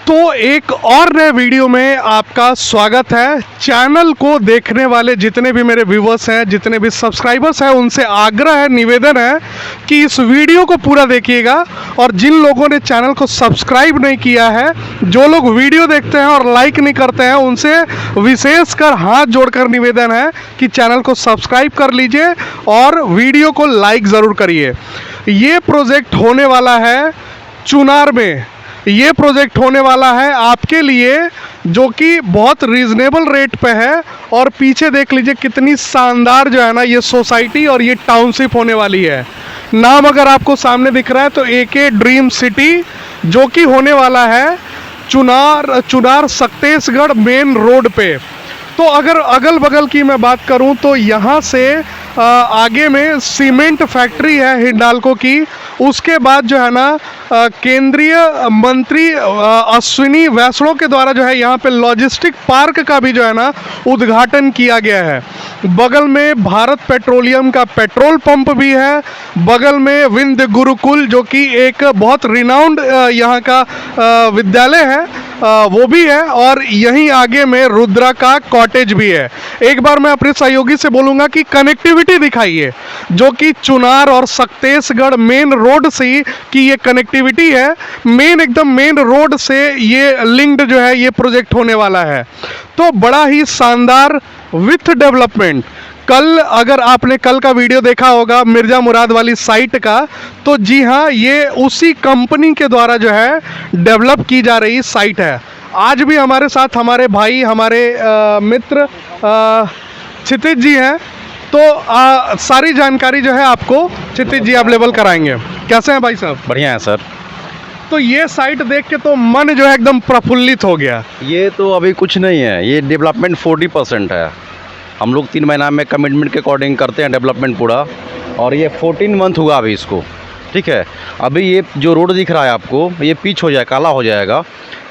तो एक और नए वीडियो में आपका स्वागत है। चैनल को देखने वाले जितने भी मेरे व्यूवर्स हैं, जितने भी सब्सक्राइबर्स हैं, उनसे आग्रह है, निवेदन है कि इस वीडियो को पूरा देखिएगा। और जिन लोगों ने चैनल को सब्सक्राइब नहीं किया है, जो लोग वीडियो देखते हैं और लाइक नहीं करते हैं, उनसे विशेषकर हाथ जोड़कर निवेदन है कि चैनल को सब्सक्राइब कर लीजिए और वीडियो को लाइक ज़रूर करिए। ये प्रोजेक्ट होने वाला है चुनार में। ये प्रोजेक्ट होने वाला है आपके लिए, जो कि बहुत रीजनेबल रेट पे है। और पीछे देख लीजिए कितनी शानदार जो है ना ये सोसाइटी और ये टाउनशिप होने वाली है। नाम अगर आपको सामने दिख रहा है तो एके ड्रीम सिटी, जो कि होने वाला है चुनार सक्तेशगढ़ मेन रोड पे। तो अगर अगल बगल की मैं बात करूं तो यहाँ से आगे में सीमेंट फैक्ट्री है हिंडाल्को की। उसके बाद जो है ना केंद्रीय मंत्री अश्विनी वैष्णव के द्वारा जो है यहाँ पे लॉजिस्टिक पार्क का भी जो है ना उद्घाटन किया गया है। बगल में भारत पेट्रोलियम का पेट्रोल पंप भी है। बगल में विंध्य गुरुकुल, जो कि एक बहुत रिनाउंड यहाँ का विद्यालय है, वो भी है। और यहीं आगे में रुद्रा का कॉटेज भी है। एक बार मैं अपने सहयोगी से बोलूँगा कि कनेक्टिविटी दिखाइए, जो कि चुनार और सक्तेशगढ़ मेन रोड से कि ये कनेक्टिविटी है, एकदम मेन रोड से ये लिंक्ड जो है ये प्रोजेक्ट होने वाला है। तो बड़ा ही शानदार विथ डेवलपमेंट। कल अगर आपने कल का वीडियो देखा होगा मिर्जा मुराद वाली साइट का, तो जी हाँ, ये उसी कंपनी के द्वारा जो है डेवलप की जा रही साइट है। आज भी हमारे साथ हमारे भाई, हमारे मित्र क्षितिज जी हैं। तो सारी जानकारी जो है आपको क्षितिज जी अवेलेबल कराएंगे। कैसे हैं भाई साहब? बढ़िया है सर। तो ये साइट देख के तो मन जो है एकदम प्रफुल्लित हो गया। ये तो अभी कुछ नहीं है, ये डेवलपमेंट 40% है। हम लोग 3 महीना में कमिटमेंट के अकॉर्डिंग करते हैं डेवलपमेंट पूरा, और ये 14 मंथ हुआ अभी इसको। ठीक है, अभी ये जो रोड दिख रहा है आपको, ये पिच हो जाए, काला हो जाएगा।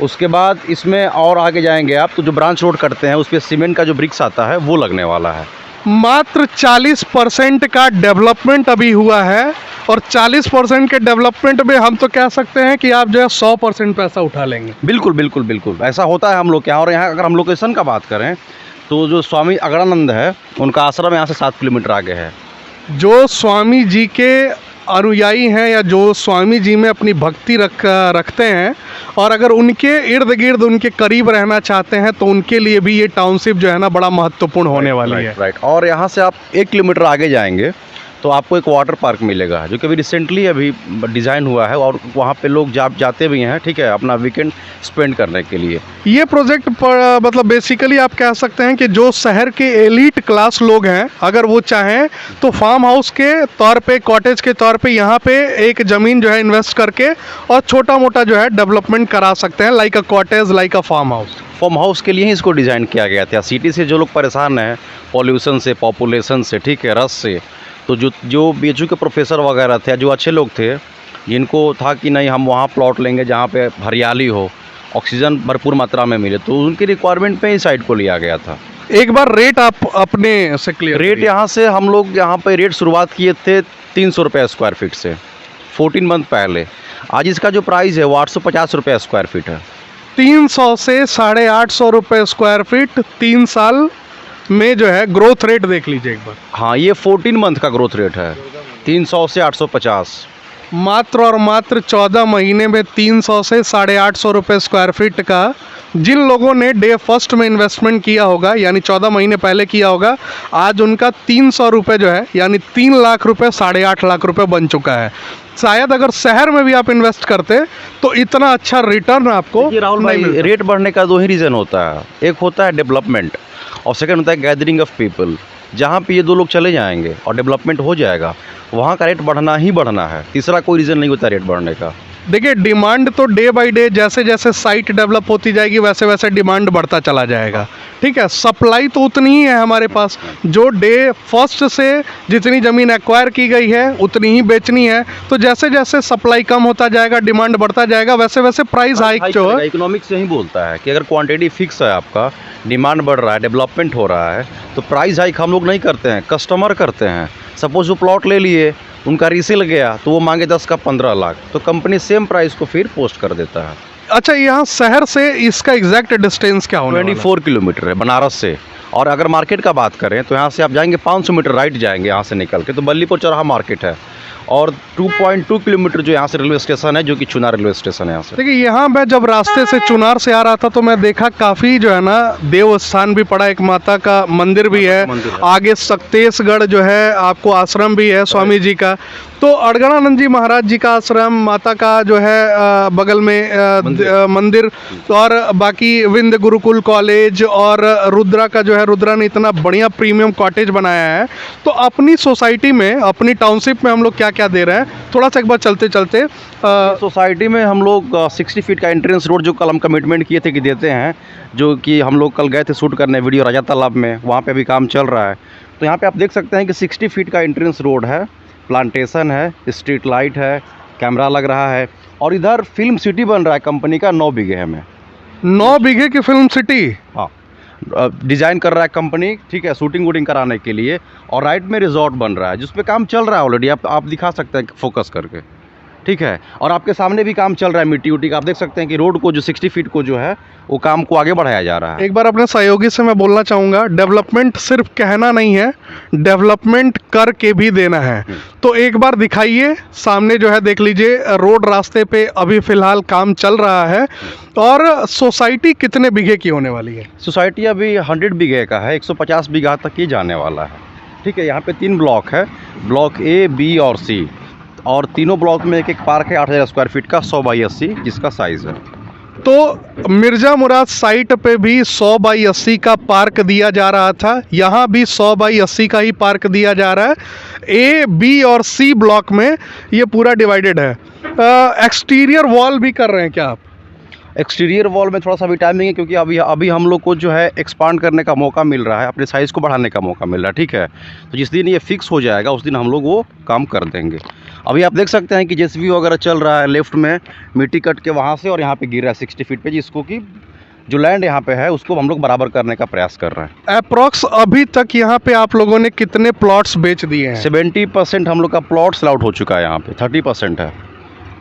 उसके बाद इसमें और आगे जाएंगे आप तो जो ब्रांच रोड करते हैं उस पर सीमेंट का जो ब्रिक्स आता है वो लगने वाला है। मात्र 40% का डेवलपमेंट अभी हुआ है, और 40% के डेवलपमेंट में हम तो कह सकते हैं कि आप जो है 100% पैसा उठा लेंगे। बिल्कुल बिल्कुल बिल्कुल ऐसा होता है हम लोग के यहाँ। और यहाँ अगर हम लोकेशन का बात करें तो जो स्वामी अगड़ानंद है उनका आश्रम यहाँ से 7 किलोमीटर आगे है। जो स्वामी जी के अनुयायी हैं या जो स्वामी जी में अपनी भक्ति रखते हैं, और अगर उनके इर्द गिर्द उनके करीब रहना चाहते हैं, तो उनके लिए भी ये टाउनशिप जो है ना बड़ा महत्वपूर्ण होने वाली है। राइट। और यहाँ से आप 1 किलोमीटर आगे जाएंगे तो आपको एक वाटर पार्क मिलेगा, जो कि अभी रिसेंटली अभी डिज़ाइन हुआ है, और वहाँ पे लोग जाते भी हैं। ठीक है, अपना वीकेंड स्पेंड करने के लिए। ये प्रोजेक्ट मतलब बेसिकली आप कह सकते हैं कि जो शहर के एलीट क्लास लोग हैं, अगर वो चाहें तो फार्म हाउस के तौर पे, कॉटेज के तौर पे यहाँ पे एक ज़मीन जो है इन्वेस्ट करके और छोटा मोटा जो है डेवलपमेंट करा सकते हैं, like a cottage, like a farm house के लिए ही इसको डिज़ाइन किया गया था। सिटी से जो लोग परेशान हैं पॉल्यूशन से, पॉपुलेशन से, ठीक है, रस से, तो जो बीएचयू के प्रोफेसर वगैरह थे, जो अच्छे लोग थे, जिनको था कि नहीं हम वहाँ प्लॉट लेंगे जहाँ पे हरियाली हो, ऑक्सीजन भरपूर मात्रा में मिले, तो उनकी रिक्वायरमेंट पे ही साइट को लिया गया था। एक बार रेट आप अपने से क्लियर। रेट यहाँ से हम लोग यहाँ पे रेट शुरुआत किए थे 300 रुपये स्क्वायर फीट से 14 मंथ पहले। आज इसका जो प्राइस है वो 850 रुपये स्क्वायर फीट है। 300 से 850 रुपये स्क्वायर फीट 3 साल में जो है ग्रोथ रेट देख लीजिए एक बार। हाँ, ये 14 मंथ का ग्रोथ रेट है, 300 से 850। मात्र और मात्र 14 महीने में 300 से 850 रुपये स्क्वायर फीट का जिन लोगों ने डे फर्स्ट में इन्वेस्टमेंट किया होगा, यानी 14 महीने पहले किया होगा, आज उनका 300 रुपये जो है यानी 3 लाख रुपये, 8.5 लाख रुपये बन चुका है। शायद अगर शहर में भी आप इन्वेस्ट करते तो इतना अच्छा रिटर्न आपको। राहुल भाई, रेट बढ़ने का 2 ही रीज़न होता है। एक होता है डेवलपमेंट और सेकंड होता है गैदरिंग ऑफ पीपल। जहाँ पे ये 2 लोग चले जाएंगे और डेवलपमेंट हो जाएगा, वहाँ का रेट बढ़ना ही बढ़ना है। तीसरा कोई रीज़न नहीं होता रेट बढ़ने का। देखिए, डिमांड तो डे बाय डे, जैसे जैसे साइट डेवलप होती जाएगी वैसे वैसे डिमांड बढ़ता चला जाएगा। ठीक है, सप्लाई तो उतनी ही है हमारे पास। जो डे फर्स्ट से जितनी ज़मीन एक्वायर की गई है उतनी ही बेचनी है। तो जैसे जैसे सप्लाई कम होता जाएगा, डिमांड बढ़ता जाएगा, वैसे वैसे प्राइस हाइक जो है। इकोनॉमिक्स यही बोलता है कि अगर क्वांटिटी फिक्स है, आपका डिमांड बढ़ रहा है, डेवलपमेंट हो रहा है, तो प्राइस हाइक हम लोग नहीं करते हैं, कस्टमर करते हैं। सपोज वो प्लॉट ले लिए, उनका रीसेल गया तो वो मांगे 10 का 15 लाख, तो कंपनी सेम प्राइस को फिर पोस्ट कर देता है। अच्छा, यहाँ शहर से इसका एग्जैक्ट डिस्टेंस क्या होने वाला है? 24 किलोमीटर है बनारस से। और अगर मार्केट का बात करें तो यहाँ से आप जाएंगे 500 मीटर राइट जाएंगे यहाँ से निकल के, तो बल्लीपुर चौराहा मार्केट है। और 2.2 किलोमीटर जो यहाँ से रेलवे स्टेशन है, जो कि चुनार रेलवे स्टेशन है यहाँ से। देखिए, यहाँ मैं जब रास्ते से चुनार से आ रहा था तो मैं देखा काफ़ी जो है ना देव स्थान भी पड़ा, एक माता का मंदिर भी है, मंदिर है। आगे सक्तेशगढ़ जो है आपको आश्रम भी है स्वामी जी का। तो अड़गड़ानंद जी महाराज जी का आश्रम, माता का जो है बगल में मंदिर, और बाकी विंध्य गुरुकुल कॉलेज, और रुद्रा का जो है, रुद्रा ने इतना बढ़िया प्रीमियम कॉटेज बनाया है। तो अपनी सोसाइटी में, अपनी टाउनशिप में हम लोग क्या क्या दे रहे हैं, थोड़ा सा एक बार चलते चलते सोसाइटी में हम लोग 60 फीट का एंट्रेंस रोड जो कल हम कमिटमेंट किए थे कि देते हैं, जो कि हम लोग कल गए थे शूट करने वीडियो राजा तालाब में, वहाँ पे भी काम चल रहा है। तो यहाँ पे आप देख सकते हैं कि 60 फीट का एंट्रेंस रोड है, प्लांटेशन है, स्ट्रीट लाइट है, कैमरा लग रहा है, और इधर फिल्म सिटी बन रहा है कंपनी का 9 बीघे में। 9 बीघे की फिल्म सिटी। हाँ, डिज़ाइन कर रहा है कंपनी, ठीक है, शूटिंग वूटिंग कराने के लिए। और राइट में रिजॉर्ट बन रहा है जिस पे काम चल रहा है ऑलरेडी, आप दिखा सकते हैं फोकस करके, ठीक है। और आपके सामने भी काम चल रहा है मिट्टी उट्टी का, आप देख सकते हैं कि रोड को जो 60 फीट को जो है वो काम को आगे बढ़ाया जा रहा है। एक बार अपने सहयोगी से मैं बोलना चाहूँगा, डेवलपमेंट सिर्फ कहना नहीं है, डेवलपमेंट करके भी देना है। तो एक बार दिखाइए, सामने जो है देख लीजिए, रोड रास्ते पे अभी फ़िलहाल काम चल रहा है। और सोसाइटी कितने बीघे की होने वाली है? सोसाइटी अभी 100 बीघे का है, 150 बीघा तक ही जाने वाला है, ठीक है। यहाँ पे 3 ब्लॉक है, ब्लॉक ए, बी और सी, और तीनों ब्लॉक में एक एक पार्क है 8000 स्क्वायर फीट का, 100 बाई 80 जिसका साइज़ है। तो मिर्ज़ा मुराद साइट पे भी 100 बाई 80 का पार्क दिया जा रहा था, यहाँ भी 100 बाई 80 का ही पार्क दिया जा रहा है। ए, बी और सी ब्लॉक में ये पूरा डिवाइडेड है। एक्सटीरियर वॉल भी कर रहे हैं क्या आप? एक्सटीरियर वॉल में थोड़ा सा भी टाइमिंग है, क्योंकि अभी हम लोग को जो है एक्सपांड करने का मौका मिल रहा है, अपने साइज़ को बढ़ाने का मौका मिल रहा है, ठीक है। तो जिस दिन ये फिक्स हो जाएगा उस दिन हम लोग वो काम कर देंगे। अभी आप देख सकते हैं कि जेसीबी वगैरह चल रहा है लेफ्ट में, मिट्टी कट के वहाँ से और यहाँ पे गिर रहा है 60 फीट पे, जिसको कि जो लैंड यहाँ पे है उसको हम लोग बराबर करने का प्रयास कर रहे हैं। अप्रॉक्स अभी तक यहाँ पे आप लोगों ने कितने प्लॉट्स बेच दिए हैं? 70% हम लोग का प्लॉट सेल आउट हो चुका है, यहाँ पे 30% है।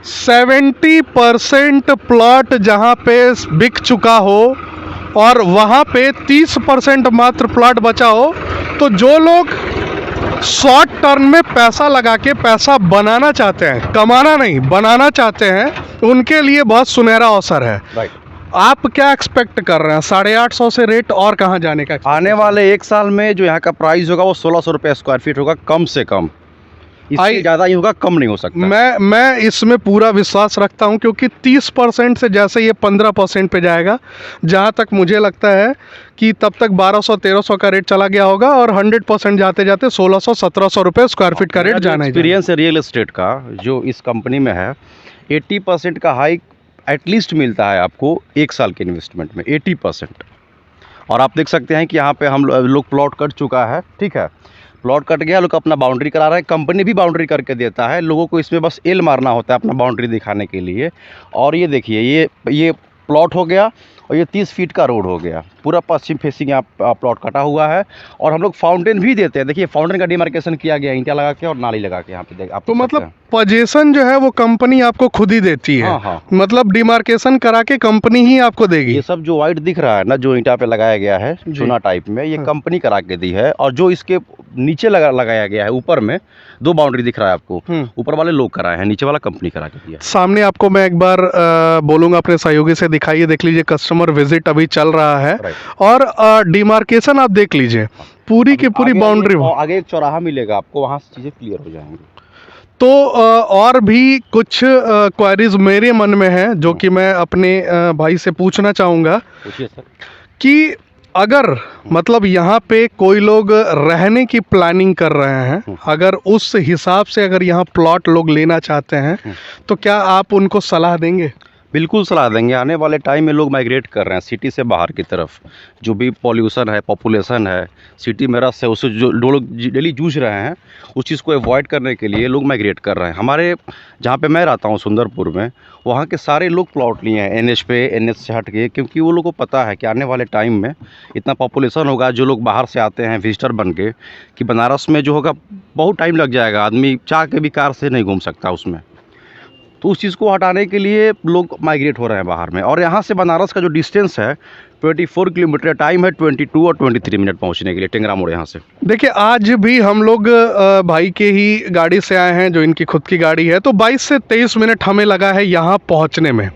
70% प्लॉट जहाँ पे बिक चुका हो और वहाँ पे 30% मात्र प्लॉट बचा हो, तो जो लोग शॉर्ट टर्म में पैसा लगा के पैसा बनाना चाहते हैं, कमाना नहीं बनाना चाहते हैं, उनके लिए बहुत सुनहरा अवसर है। राइट। आप क्या एक्सपेक्ट कर रहे हैं? 850 से रेट और कहाँ जाने का? आने वाले 1 साल में जो यहाँ का प्राइस होगा वो 1600 रुपये स्क्वायर फीट होगा, कम से कम। इससे ज़्यादा ही होगा, कम नहीं हो सकता। मैं इसमें पूरा विश्वास रखता हूं, क्योंकि 30% से जैसे ये 15% पे जाएगा, जहां तक मुझे लगता है कि तब तक 1200-1300 का रेट चला गया होगा, और 100% जाते जाते 1600-1700 रुपये स्क्वायर फीट का रेट जाना ही। एक्सपीरियंस है रियल एस्टेट का जो इस कंपनी में है, 80% का हाइक एटलीस्ट मिलता है आपको 1 साल के इन्वेस्टमेंट में, 80%। और आप देख सकते हैं कि यहाँ पे हम लोग प्लॉट कट चुका है, ठीक है, प्लॉट कट गया, लोग अपना बाउंड्री करा रहे हैं, कंपनी भी बाउंड्री करके देता है, लोगों को इसमें बस एल मारना होता है अपना बाउंड्री दिखाने के लिए। और ये देखिए, ये प्लॉट हो गया, और ये 30 फीट का रोड हो गया, पूरा पश्चिम फेसिंग यहाँ प्लॉट कटा हुआ है। और हम लोग फाउंटेन भी देते हैं, देखिए फाउंटेन का डिमार्केशन किया गया, ईंटा लगा के और नाली लगा के यहाँ पे देख आप। तो मतलब पोजीशन जो है वो कंपनी आपको खुद ही देती है? हाँ, हाँ। मतलब डिमार्केशन करा के कंपनी ही आपको देगी? ये सब जो वाइट दिख रहा है ना, जो ईंटा पे लगाया गया है चूना टाइप में, ये कंपनी करा के दी है। और जो इसके नीचे लगाया गया है, ऊपर में 2 बाउंड्री दिख रहा है आपको, ऊपर वाले लोग कराए हैं, नीचे वाला कंपनी करा के दिया। सामने आपको मैं एक बार बोलूंगा अपने सहयोगी से, दिखाइए, देख लीजिए, कस्टमर विजिट अभी चल रहा है, और डिमार्केशन आप देख लीजिए, पूरी की पूरी बाउंड्री। आगे एक चौराहा मिलेगा आपको, वहाँ से चीज़ें क्लियर हो जाएंगी। तो और भी कुछ क्वेरीज मेरे मन में हैं, जो कि मैं अपने भाई से पूछना चाहूँगा। पूछिए सर। कि अगर मतलब यहाँ पे कोई लोग रहने की प्लानिंग कर रहे हैं, अगर उस हिसाब से अगर यहाँ प्लॉट लोग लेना चाहते हैं, तो क्या आप उनको सलाह देंगे? बिल्कुल सलाह देंगे। आने वाले टाइम में लोग माइग्रेट कर रहे हैं सिटी से बाहर की तरफ, जो भी पॉल्यूशन है, पॉपुलेशन है, सिटी में रस है, उससे जो लोग डेली जूझ रहे हैं, उस चीज़ को अवॉइड करने के लिए लोग माइग्रेट कर रहे हैं। हमारे जहाँ पे मैं रहता हूँ सुंदरपुर में, वहाँ के सारे लोग प्लॉट लिए हैं NH पे, NH से हट के, क्योंकि वो लोगों को पता है कि आने वाले टाइम में इतना पॉपुलेशन होगा, जो लोग बाहर से आते हैं विजिटर बन के, कि बनारस में जो होगा बहुत टाइम लग जाएगा, आदमी चाह के भी कार से नहीं घूम सकता उसमें। तो उस चीज़ को हटाने के लिए लोग माइग्रेट हो रहे हैं बाहर में। और यहाँ से बनारस का जो डिस्टेंस है 24 किलोमीटर, टाइम है 22 और 23 मिनट पहुँचने के लिए टेंगरा मोड़ यहाँ से। देखिए आज भी हम लोग भाई के ही गाड़ी से आए हैं, जो इनकी खुद की गाड़ी है, तो 22 से 23 मिनट हमें लगा है यहाँ पहुँचने में।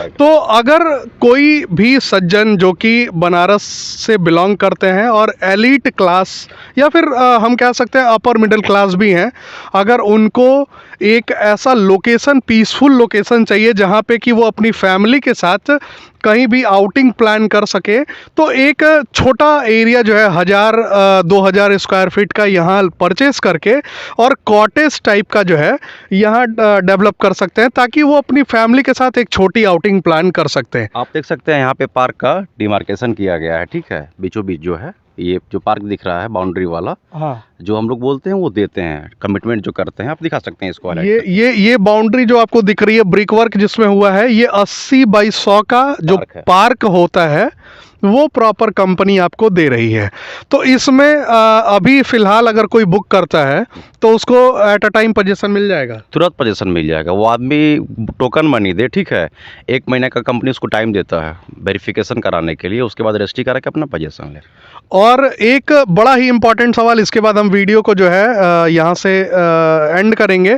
तो अगर कोई भी सज्जन जो कि बनारस से बिलोंग करते हैं और एलीट क्लास या फिर हम कह सकते हैं अपर मिडिल क्लास भी हैं, अगर उनको एक ऐसा लोकेशन, पीसफुल लोकेशन चाहिए जहाँ पे कि वो अपनी फैमिली के साथ कहीं भी आउटिंग प्लान कर सके, तो एक छोटा एरिया जो है 1000-2000 स्क्वायर फीट का यहाँ परचेस करके और कॉटेज टाइप का जो है यहाँ डेवलप कर सकते हैं, ताकि वो अपनी फैमिली के साथ एक छोटी आउटिंग प्लान कर सकते हैं। आप देख सकते हैं यहाँ पे पार्क का डिमार्केशन किया गया है, ठीक है, बीचों बीच जो है ये जो पार्क दिख रहा है बाउंड्री वाला, हाँ, जो हम लोग बोलते हैं वो देते हैं, कमिटमेंट जो करते हैं। आप दिखा सकते हैं इसको। ये बाउंड्री जो आपको दिख रही है, ब्रिक वर्क जिसमें हुआ है, ये 80 बाई 100 का जो पार्क होता है वो प्रॉपर कंपनी आपको दे रही है। तो इसमें अभी फ़िलहाल अगर कोई बुक करता है तो उसको एट अ टाइम पोजीशन मिल जाएगा, तुरंत पोजीशन मिल जाएगा। वो आदमी टोकन मनी दे, ठीक है, 1 महीने का कंपनी उसको टाइम देता है वेरिफिकेशन कराने के लिए, उसके बाद रजिस्ट्री करा के अपना पोजीशन ले। और एक बड़ा ही इम्पोर्टेंट सवाल, इसके बाद हम वीडियो को जो है यहाँ से एंड करेंगे।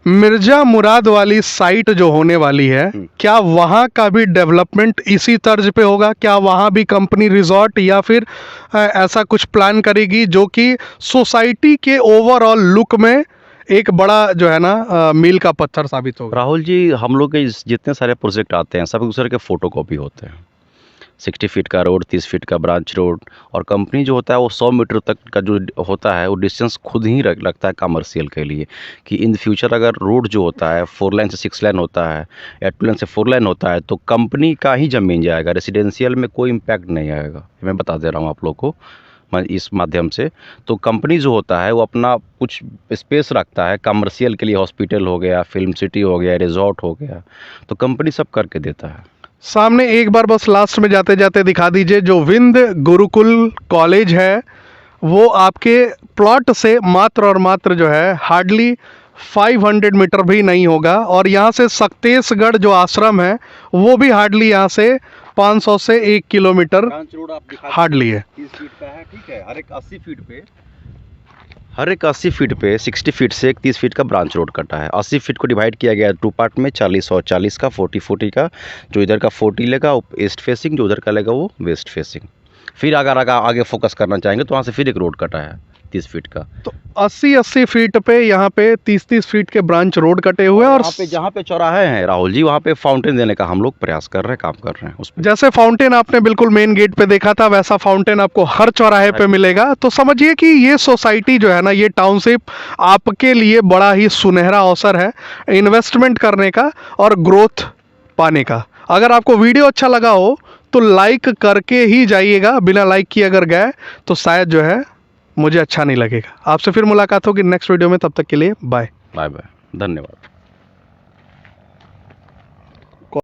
मिर्ज़ा मुराद वाली साइट जो होने वाली है, क्या वहाँ का भी डेवलपमेंट इसी तर्ज पे होगा? क्या वहाँ भी कंपनी रिजॉर्ट या फिर ऐसा कुछ प्लान करेगी जो कि सोसाइटी के ओवरऑल लुक में एक बड़ा जो है ना मील का पत्थर साबित होगा? राहुल जी, हम लोग के जितने सारे प्रोजेक्ट आते हैं सब एक दूसरे के फ़ोटोकॉपी होते हैं। 60 फीट का रोड, 30 फीट का ब्रांच रोड, और कंपनी जो होता है वो 100 मीटर तक का जो होता है वो डिस्टेंस खुद ही रखता है कमर्शियल के लिए, कि इन फ्यूचर अगर रोड जो होता है 4 लाइन से 6 लाइन होता है या 2 लाइन से 4 लाइन होता है तो कंपनी का ही ज़मीन जाएगा, रेसिडेंशियल में कोई इम्पैक्ट नहीं आएगा। मैं बता दे रहा हूँ आप लोग को इस माध्यम से। तो कंपनी जो होता है वो अपना कुछ स्पेस रखता है कमर्शियल के लिए, हॉस्पिटल हो गया, फिल्म सिटी हो गया, रिजॉर्ट हो गया, तो कंपनी सब करके देता है। सामने एक बार बस लास्ट में जाते जाते दिखा दीजिए, जो विंद गुरुकुल कॉलेज है वो आपके प्लॉट से मात्र और मात्र जो है हार्डली 500 मीटर भी नहीं होगा, और यहाँ से सक्तेशगढ़ जो आश्रम है वो भी हार्डली यहाँ से 500 से 1 किलोमीटर हार्डली है। 30 फीट का है, ठीक है, हर एक 80 फीट पे 60 फीट से एक 30 फीट का ब्रांच रोड कटा है। 80 फीट को डिवाइड किया गया है 2 पार्ट में, 40 और 40 का, 40 का, जो इधर का 40 लेगा वो ईस्ट फेसिंग, जो उधर का लेगा वो वेस्ट फेसिंग। फिर अगर आगे फोकस करना चाहेंगे तो वहाँ से फिर एक रोड कटा है 30 फीट का। तो 80 फीट पे यहाँ पे 30 फीट के ब्रांच रोड कटे हुए हैं, और जहाँ पे चौराहे हैं राहुल जी वहाँ पे फाउंटेन देने का हम लोग प्रयास कर रहे हैं, काम कर रहे हैं उस पे। जैसे फाउंटेन आपने बिल्कुल मेन गेट पे देखा था, वैसा फाउंटेन आपको हर चौराहे पे मिलेगा। तो समझिए कि ये सोसाइटी जो है ना, ये टाउनशिप आपके लिए बड़ा ही सुनहरा अवसर है इन्वेस्टमेंट करने का और ग्रोथ पाने का। अगर आपको वीडियो अच्छा लगा हो तो लाइक करके ही जाइएगा, बिना लाइक किए अगर गए तो शायद जो है मुझे अच्छा नहीं लगेगा। आपसे फिर मुलाकात होगी नेक्स्ट वीडियो में, तब तक के लिए बाय बाय बाय, धन्यवाद।